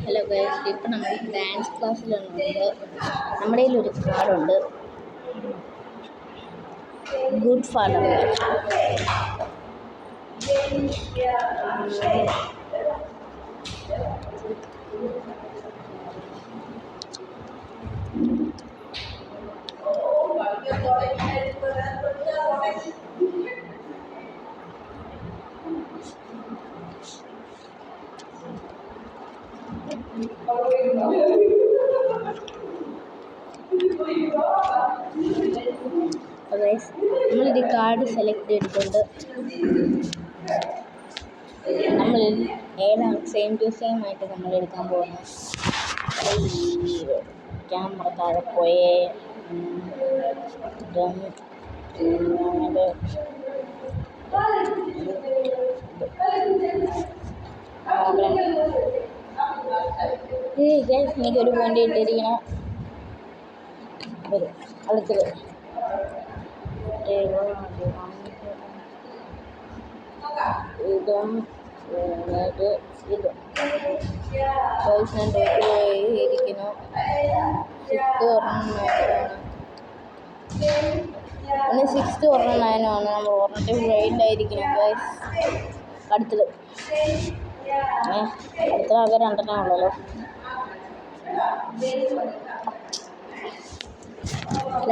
Hello guys, ഇപ്പം നമ്മൾ dance ക്ലാസ്സിലുണ്ട്. നമ്മുടെ കയ്യിലൊരു കാർഡുണ്ട്, ഗുഡ് ഫാദർ. നമ്മളൊരു കാർഡ് സെലക്ട് ചെയ്തിട്ടുണ്ട്. നമ്മൾ ഏതാണ് സെയിം ടു സെയിം ആയിട്ട് നമ്മൾ എടുക്കാൻ പോകുന്നത്. ക്യാമറ താഴെ പോയേ. എനിക്കൊരു പോയിന്റ് ഇട്ടിരിക്കണം. അടുത്തത് ഇതും ഇരിക്കുന്നു. സിക്സ്ത് ഒരെണ്ണം 9 ആണ്. നമ്മൾ ഒരെണ്ണത്തിൽ ബ്രെയിനിലായിരിക്കണം. അടുത്തത് ആകെ 2 ഉള്ളല്ലോ.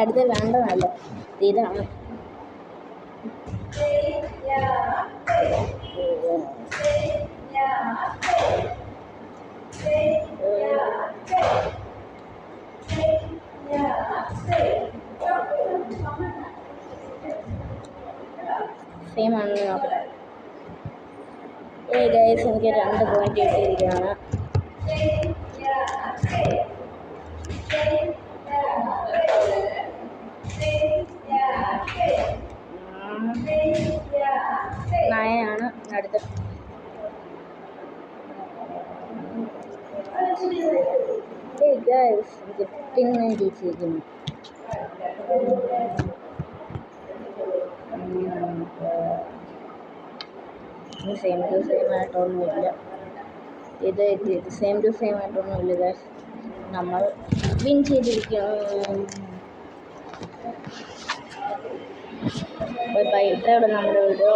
അടുത്ത് വേണ്ടതല്ല, ഇതാണ്. സെയിം ആണെന്ന് നോക്കട്ടെ. ഗൈസ്, എനിക്ക് 2 പോയിന്റ് കിട്ടിയിരിക്കുകയാണ്. നായനാണ് അടുത്ത. ഗൈസ്, എനിക്ക് പിന്നെ ജയിച്ചിരിക്കുന്നു. സെയിം ടു സെയിം ആയിട്ടൊന്നുമില്ല. ഇത് സെയിം ടു സെയിം ആയിട്ടൊന്നുമില്ല ഗൈസ്. നമ്മൾ വിൻ ചെയ്തിരിക്കുന്നു. ബൈ. ഇത്രയുള്ള നമ്മുടെ വീഡിയോ.